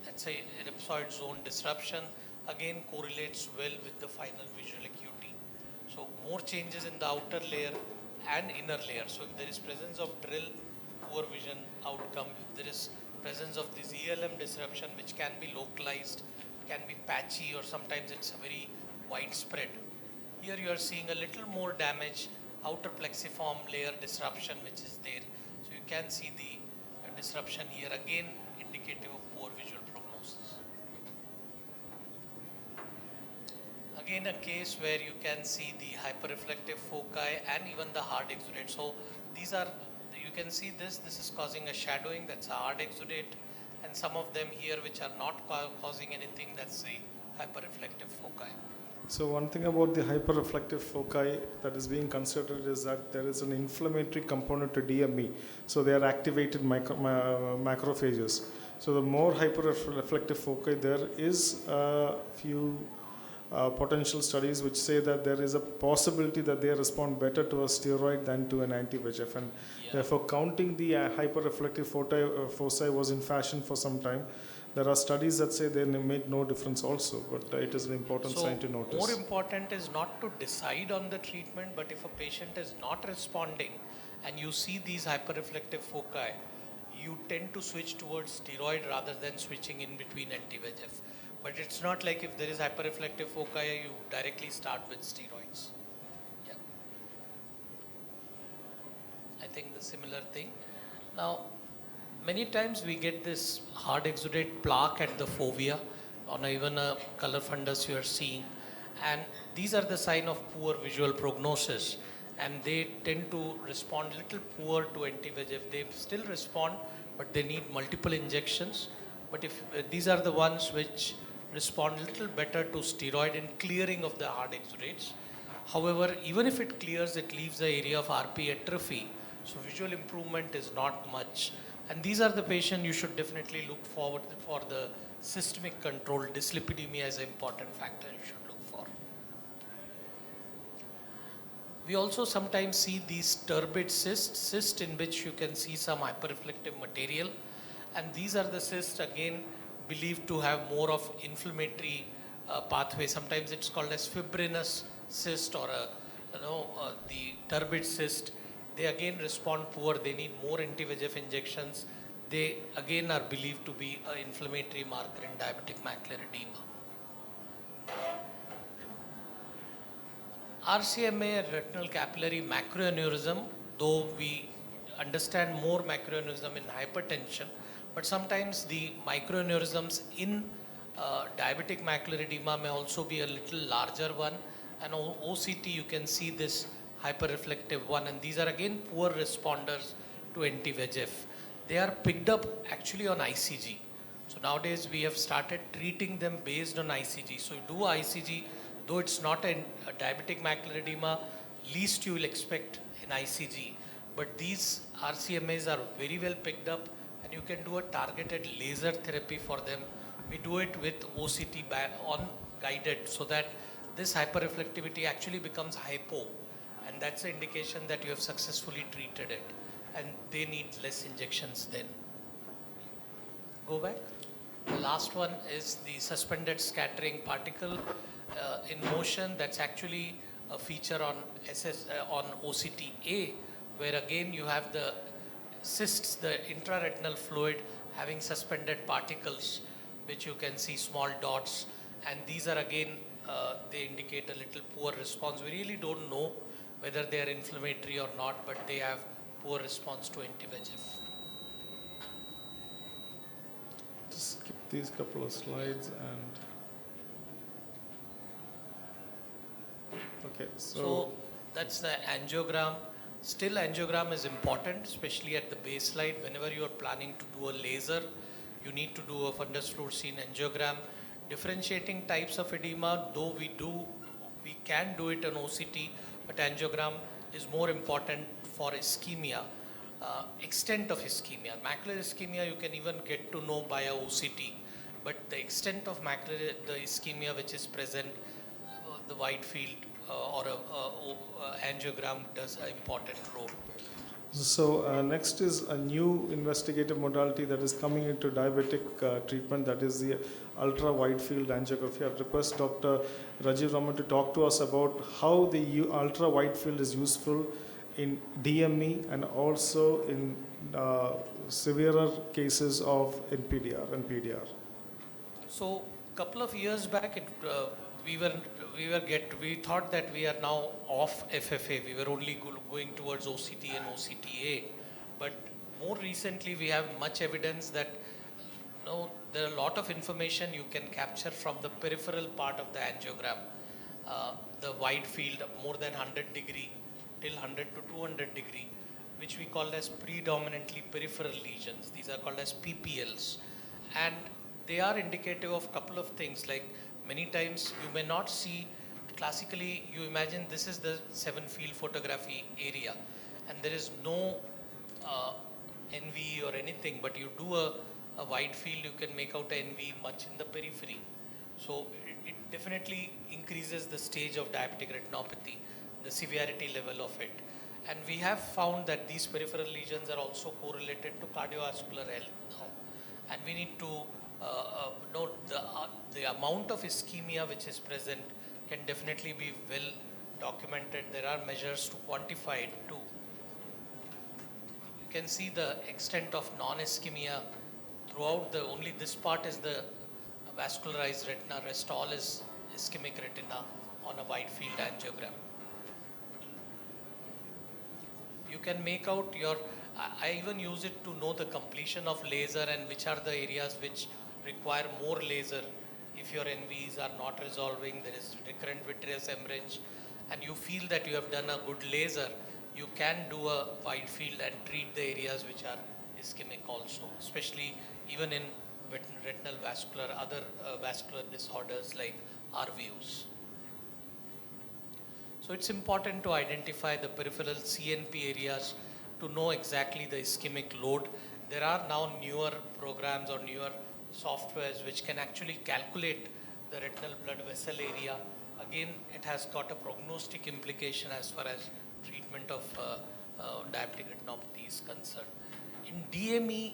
Speaker 5: let's say ellipsoid zone disruption, again correlates well with the final visual acuity. So more changes in the outer layer and inner layer. So if there is presence of drill, poor vision outcome. If there is presence of this ELM disruption, which can be localized, can be patchy, or sometimes it's a very widespread. Here you are seeing a little more damage, outer plexiform layer disruption which is there. So you can see the disruption here, again indicative of poor visual prognosis. Again a case where you can see the hyperreflective foci and even the hard exudate. So these are, you can see this is causing a shadowing, that's a hard exudate, and some of them here which are not causing anything, that's the hyperreflective foci.
Speaker 1: So one thing about the hyperreflective foci that is being considered is that there is an inflammatory component to DME. So they are activated macrophages. So the more hyperreflective foci, there is a few potential studies which say that there is a possibility that they respond better to a steroid than to an anti-VEGF, and therefore counting the hyperreflective foci was in fashion for some time. There are studies that say they make no difference also, but it is an important sign to notice.
Speaker 5: More important is not to decide on the treatment, but if a patient is not responding and you see these hyperreflective foci, you tend to switch towards steroid rather than switching in between anti-VEGF. But it's not like if there is hyperreflective foci, you directly start with steroids. Yeah. I think the similar thing. Now, many times we get this hard exudate plaque at the fovea on even a color fundus you are seeing, and these are the sign of poor visual prognosis, and they tend to respond little poor to anti-VEGF. They still respond, but they need multiple injections. But if these are the ones which respond little better to steroid in clearing of the hard exudates. However, even if it clears, it leaves the area of RP atrophy, so visual improvement is not much. And these are the patients you should definitely look forward for the systemic control. Dyslipidemia is an important factor you should look for. We also sometimes see these turbid cysts in which you can see some hyperreflective material. And these are the cysts again believed to have more of inflammatory pathway. Sometimes it's called as fibrinous cyst or the turbid cyst. They again respond poor, they need more anti-VEGF injections. They again are believed to be an inflammatory marker in diabetic macular edema. RCMA, retinal capillary macroaneurysm, though we understand more macroaneurysm in hypertension, but sometimes the microaneurysms in diabetic macular edema may also be a little larger one. And OCT, you can see this hyperreflective one, and these are again poor responders to anti-VEGF. They are picked up actually on ICG. So nowadays we have started treating them based on ICG. So you do ICG, though it's not a diabetic macular edema, least you will expect in ICG. But these RCMAs are very well picked up, and you can do a targeted laser therapy for them. We do it with OCT on guided, so that this hyperreflectivity actually becomes hypo, and that's the indication that you have successfully treated it, and they need less injections then. Go back. The last one is the suspended scattering particle in motion. That's actually a feature on on OCT-A, where again you have the cysts, the intraretinal fluid having suspended particles, which you can see small dots, and these are again they indicate a little poor response. We really don't know whether they are inflammatory or not, but they have poor response to anti-VEGF.
Speaker 1: Just skip these couple of slides and okay,
Speaker 5: So that's the angiogram. Still, angiogram is important, especially at the base slide. Whenever you are planning to do a laser, you need to do a fundus fluorescein angiogram. Differentiating types of edema, though we can do it on OCT, but angiogram is more important for ischemia, extent of ischemia. Macular ischemia you can even get to know by a OCT, but the extent of macular the ischemia which is present, the wide field or a angiogram does an important role.
Speaker 1: So next is a new investigative modality that is coming into diabetic treatment, that is the ultra wide field angiography. I request Dr. Rajiv Raman to talk to us about how the ultra wide field is useful in DME and also in severer cases of NPDR and PDR.
Speaker 5: So couple of years back, we thought that we are now off FFA. We were only going towards OCT and OCTA, but more recently we have much evidence that there are a lot of information you can capture from the peripheral part of the angiogram. The wide field more than 100 degree till 100 to 200 degree, which we call as predominantly peripheral lesions. These are called as PPLs, and they are indicative of a couple of things. Like many times you may not see, classically you imagine this is the 7-field photography area and there is no NV or anything, but you do a wide field, you can make out a NV much in the periphery. So it definitely increases the stage of diabetic retinopathy, the severity level of it. And we have found that these peripheral lesions are also correlated to cardiovascular health now. And we need to note the amount of ischemia which is present can definitely be well documented. There are measures to quantify it too. You can see the extent of non-ischemia throughout only this part is the vascularized retina. Rest all is ischemic retina on a wide field angiogram. You can make out your, I even use it to know the completion of laser and which are the areas which require more laser. If your NVs are not resolving, there is recurrent vitreous hemorrhage, and you feel that you have done a good laser, you can do a wide field and treat the areas which are ischemic also, especially even in retinal vascular, other vascular disorders like RVUs. So it's important to identify the peripheral CNP areas to know exactly the ischemic load. There are now newer programs or newer softwares which can actually calculate the retinal blood vessel area. Again, it has got a prognostic implication as far as treatment of diabetic retinopathy is concerned. In DME,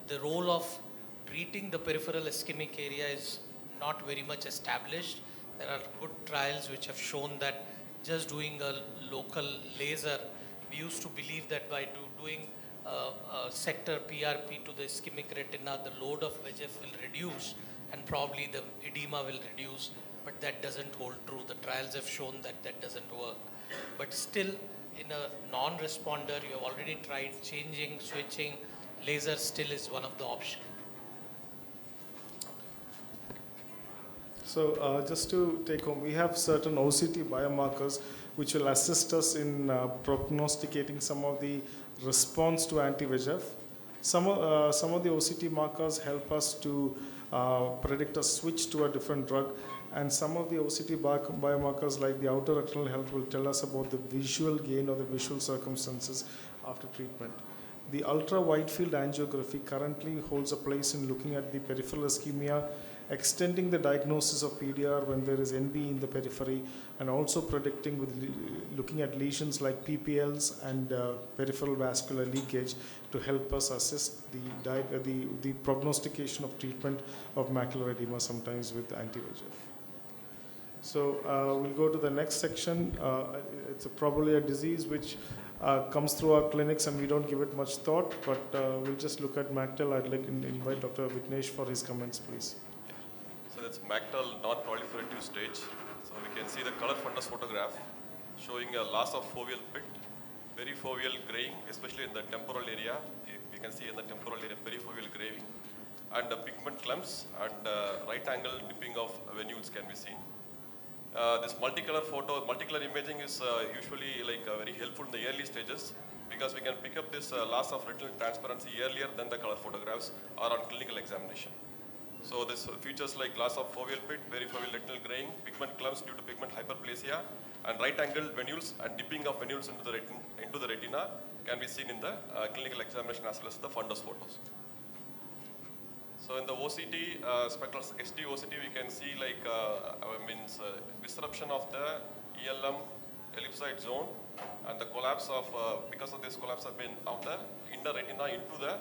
Speaker 5: the role of treating the peripheral ischemic area is not very much established. There are good trials which have shown that just doing a local laser, we used to believe that by doing sector PRP to the ischemic retina, the load of VEGF will reduce and probably the edema will reduce, but that doesn't hold true. The trials have shown that that doesn't work. But still, in a non-responder, you have already tried changing, switching, laser still is one of the options.
Speaker 1: So just to take home, we have certain OCT biomarkers which will assist us in prognosticating some of the response to anti-VEGF. Some of the OCT markers help us to predict a switch to a different drug, and some of the OCT biomarkers like the outer retinal health will tell us about the visual gain or the visual circumstances after treatment. The ultra-wide field angiography currently holds a place in looking at the peripheral ischemia, extending the diagnosis of PDR when there is NV in the periphery, and also predicting with looking at lesions like PPLs and peripheral vascular leakage to help us assess the prognostication of treatment of macular edema, sometimes with anti-VEGF. So we'll go to the next section. It's probably a disease which comes through our clinics and we don't give it much thought, but we'll just look at Mactel. I'd like to invite Dr. Vignesh for his comments, please.
Speaker 6: So that's Mactel non-proliferative stage. So we can see the color fundus photograph showing a loss of foveal pit, perifoveal graying, especially in the temporal area. You can see in the temporal area perifoveal graying, and pigment clumps and right angle dipping of venules can be seen. This multicolor imaging is usually very helpful in the early stages because we can pick up this loss of retinal transparency earlier than the color photographs or on clinical examination. So this features like loss of foveal pit, perifoveal retinal graying, pigment clumps due to pigment hyperplasia, and right angled venules and dipping of venules into the retina can be seen in the clinical examination as well as the fundus photos. So in the OCT, spectral SD OCT, we can see disruption of the ELM ellipsoid zone and the collapse of, because of this collapse of the inner retina into the,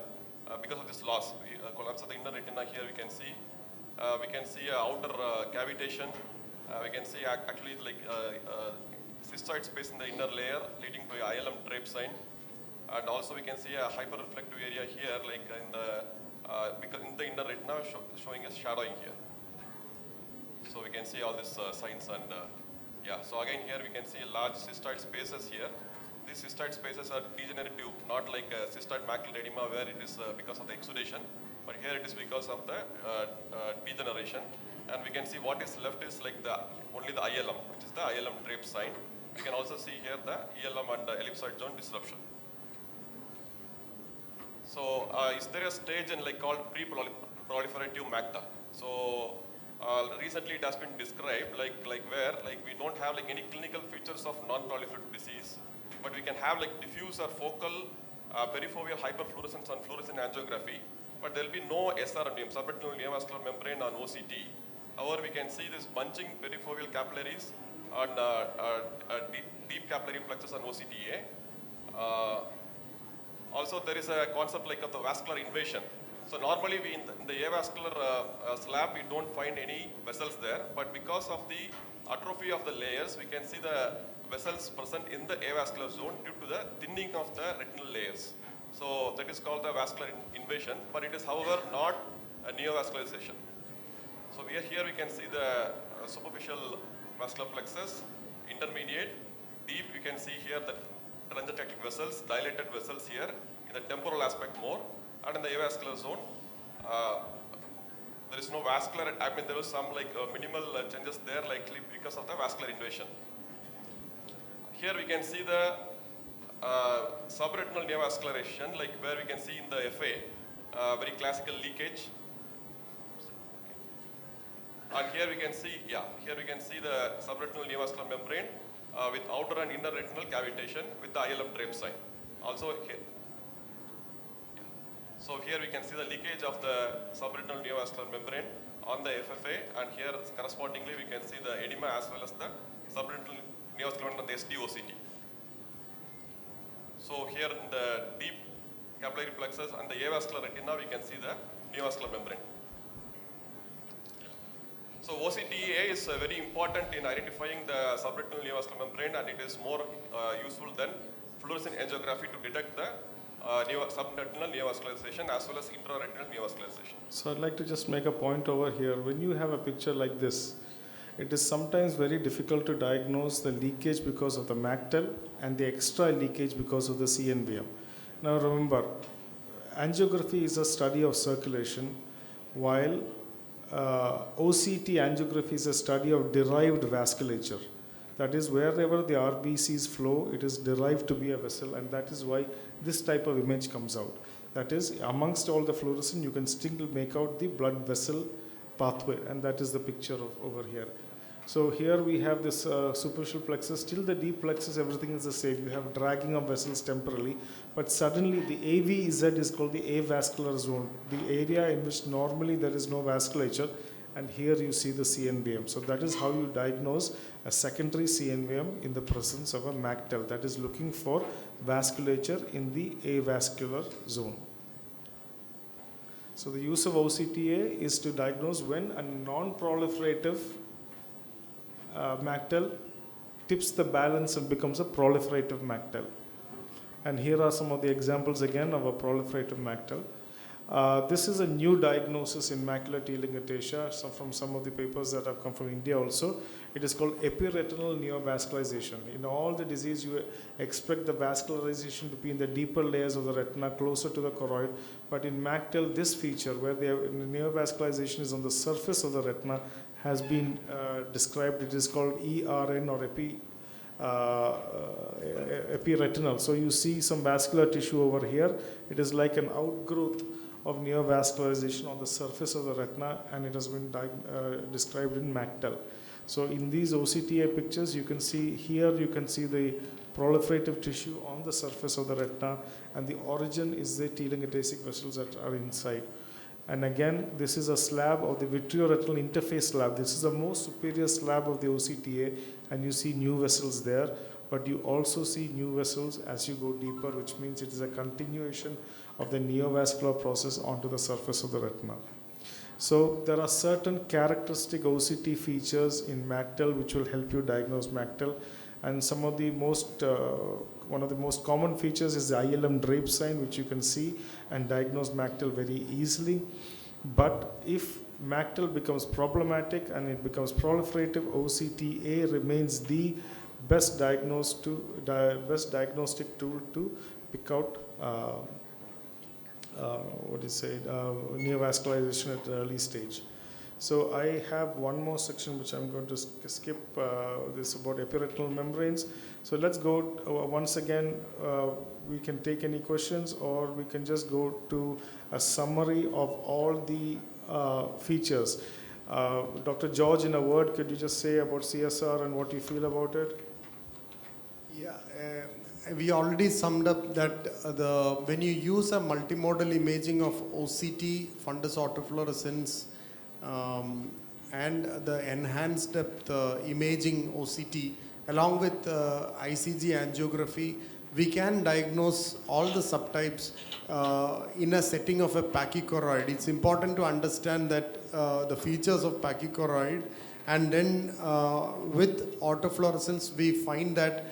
Speaker 6: because of this loss, collapse of the inner retina here we can see outer cavitation, we can see actually cystoid space in the inner layer leading to a ILM drape sign, and also we can see a hyperreflective area here because in the inner retina showing as shadowing here. So we can see all these signs and so again here we can see large cystoid spaces here. These cystoid spaces are degenerative, not like cystoid macular edema where it is because of the exudation, but here it is because of the degeneration. And we can see what is left is only the ILM, which is the ILM drape sign. We can also see here the ELM and the ellipsoid zone disruption. So is there a stage in called pre-proliferative macta? So recently it has been described where we don't have any clinical features of non-proliferative disease, but we can have diffuse or focal perifoveal hyperfluorescence on fluorescent angiography, but there will be no SRNM, subretinal neovascular membrane on OCT. However, we can see this bunching perifoveal capillaries and deep capillary plexus on OCTA. Also, there is a concept of the vascular invasion. So normally we in the avascular slab, we don't find any vessels there, but because of the atrophy of the layers, we can see the vessels present in the avascular zone due to the thinning of the retinal layers. So that is called the vascular invasion, but it is however not neovascularization. So here we can see the superficial vascular plexus, intermediate, deep. You can see here the transectic vessels, dilated vessels here in the temporal aspect more, and in the avascular zone. There is no vascular, I mean there was some like minimal changes there likely because of the vascular invasion. Here we can see the subretinal neovascularization, like where we can see in the FA, very classical leakage. And here we can see, here we can see the subretinal neovascular membrane with outer and inner retinal cavitation with the ILM drape sign. Also here. So here we can see the leakage of the subretinal neovascular membrane on the FFA, and here correspondingly we can see the edema as well as the subretinal neovascular membrane on the SDOCT. So here in the deep capillary plexus and the avascular retina we can see the neovascular membrane. So OCTA is very important in identifying the subretinal neovascular membrane, and it is more useful than fluorescent angiography to detect the subretinal neovascularization as well as intraretinal neovascularization.
Speaker 1: So I'd like to just make a point over here. When you have a picture like this, it is sometimes very difficult to diagnose the leakage because of the MACTEL and the extra leakage because of the CNVM. Now remember, angiography is a study of circulation, while OCT angiography is a study of derived vasculature. That is, wherever the RBCs flow, it is derived to be a vessel, and that is why this type of image comes out. That is, amongst all the fluorescent, you can still make out the blood vessel pathway, and that is the picture of over here. So here we have this superficial plexus. Till the deep plexus, everything is the same. You have dragging of vessels temporarily, but suddenly the AVZ is called the avascular zone, the area in which normally there is no vasculature, and here you see the CNVM. So that is how you diagnose a secondary CNVM in the presence of a MACTEL, that is looking for vasculature in the avascular zone. So the use of OCTA is to diagnose when a non-proliferative MACTEL tips the balance and becomes a proliferative MACTEL. And here are some of the examples again of a proliferative MACTEL. This is a new diagnosis in macular telangiectasia from some of the papers that have come from India also. It is called epiretinal neovascularization. In all the disease, you expect the vascularization to be in the deeper layers of the retina, closer to the choroid. But in MACTEL, this feature, where the neovascularization is on the surface of the retina, has been described. It is called ERN or epiretinal. So you see some vascular tissue over here. It is like an outgrowth of neovascularization on the surface of the retina, and it has been described in MACTEL. So in these OCTA pictures, you can see here, you can see the proliferative tissue on the surface of the retina, and the origin is the telangiectasic vessels that are inside. And again, this is a slab of the vitreoretinal interface slab. This is the most superior slab of the OCTA, and you see new vessels there, but you also see new vessels as you go deeper, which means it is a continuation of the neovascular process onto the surface of the retina. So there are certain characteristic OCT features in MACTEL which will help you diagnose MACTEL, and some of the most one of the most common features is the ILM drape sign, which you can see and diagnose MACTEL very easily. But if MACTEL becomes problematic and it becomes proliferative, OCTA remains the best diagnostic tool to pick out neovascularization at an early stage. So I have one more section which I'm going to skip. This is about epiretinal membranes. So let's go once again. We can take any questions, or we can just go to a summary of all the features. Dr. George, in a word, could you just say about CSR and what you feel about it?
Speaker 2: Yeah, we already summed up that when you use a multimodal imaging of OCT, fundus autofluorescence, and the enhanced depth imaging OCT, along with ICG angiography, we can diagnose all the subtypes in a setting of a pachychoroid. It's important to understand that the features of pachychoroid, and then with autofluorescence we find that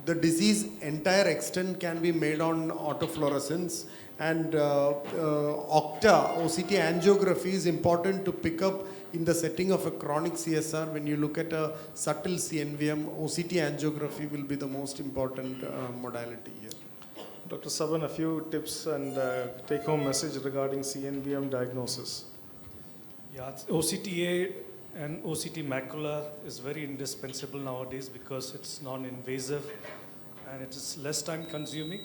Speaker 2: the disease entire extent can be made on autofluorescence, and OCTA, OCT angiography, is important to pick up in the setting of a chronic CSR. When you look at a subtle CNVM, OCT angiography will be the most important modality here.
Speaker 1: Dr. Saban, a few tips and take-home message regarding CNVM diagnosis.
Speaker 3: Yeah, OCTA and OCT macula is very indispensable nowadays because it's non-invasive and it is less time consuming,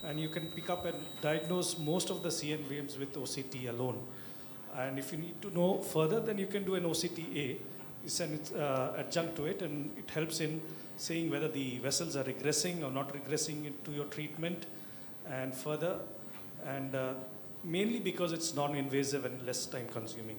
Speaker 3: and you can pick up and diagnose most of the CNVMs with OCT alone. And if you need to know further, then you can do an OCTA. It's an adjunct to it, and it helps in saying whether the vessels are regressing or not regressing into your treatment and further, and mainly because it's non-invasive and less time consuming.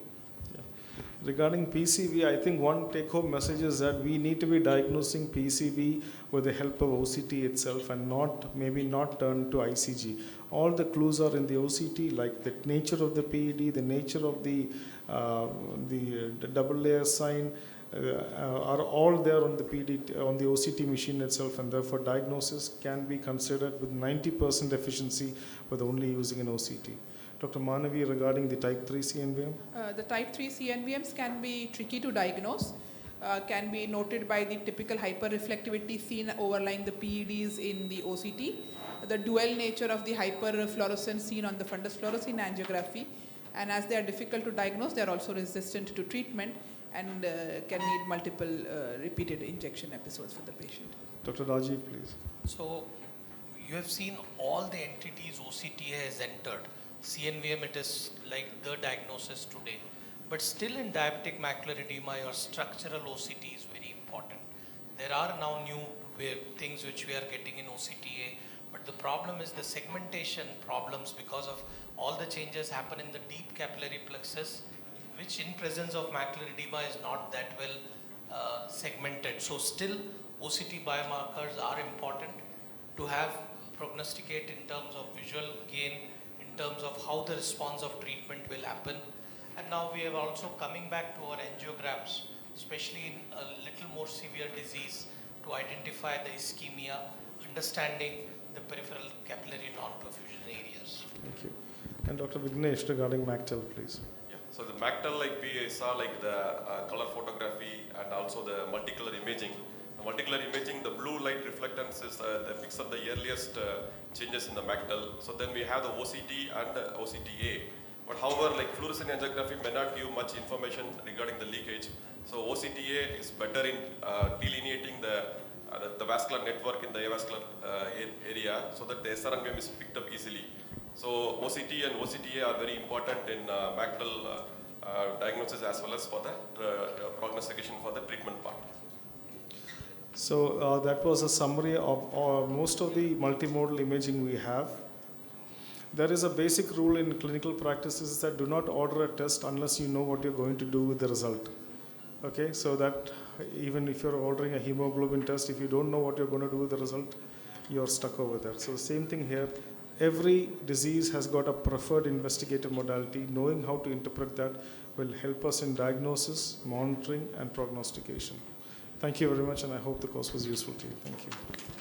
Speaker 1: Regarding PCV, I think one take-home message is that we need to be diagnosing PCV with the help of OCT itself and maybe not turn to ICG. All the clues are in the OCT, like the nature of the PED, the nature of the double layer sign, are all there on the on the OCT machine itself, and therefore diagnosis can be considered with 90% efficiency with only using an OCT. Dr. Manavi, regarding the type 3 CNVM?
Speaker 4: The type 3 CNVMs can be tricky to diagnose, can be noted by the typical hyperreflectivity seen overlying the PEDs in the OCT, the dual nature of the hyperfluorescence seen on the fundus fluorescein angiography, and as they are difficult to diagnose, they are also resistant to treatment and can need multiple repeated injection episodes for the patient.
Speaker 1: Dr. Rajiv, please.
Speaker 5: So you have seen all the entities OCTA has entered. CNVM, it is like the diagnosis today. But still in diabetic macular edema, your structural OCT is very important. There are now new things which we are getting in OCTA, but the problem is the segmentation problems because of all the changes happen in the deep capillary plexus, which in presence of macular edema is not that well segmented. So still OCT biomarkers are important to have prognosticate in terms of visual gain, in terms of how the response of treatment will happen. And now we are also coming back to our angiograms, especially in a little more severe disease, to identify the ischemia, understanding the peripheral capillary non-perfusion areas.
Speaker 1: Thank you. And Dr. Vignesh, regarding MACTEL, please.
Speaker 6: Yeah. So the MACTEL, like we saw, like the color photography and also the multicolor imaging. The multicolor imaging, the blue light reflectance is the picks up the earliest changes in the MACTEL. So then we have the OCT and the OCTA. But however, like fluorescent angiography may not give much information regarding the leakage. So OCTA is better in delineating the vascular network in the avascular area so that the SRNVM is picked up easily. So OCT and OCTA are very important in MACTEL diagnosis as well as for the prognostication for the treatment part.
Speaker 1: So that was a summary of most of the multimodal imaging we have. There is a basic rule in clinical practices that do not order a test unless you know what you're going to do with the result. Okay, so that even if you're ordering a hemoglobin test, if you don't know what you're going to do with the result, you're stuck over there. So the same thing here. Every disease has got a preferred investigative modality. Knowing how to interpret that will help us in diagnosis, monitoring, and prognostication. Thank you very much, and I hope the course was useful to you. Thank you.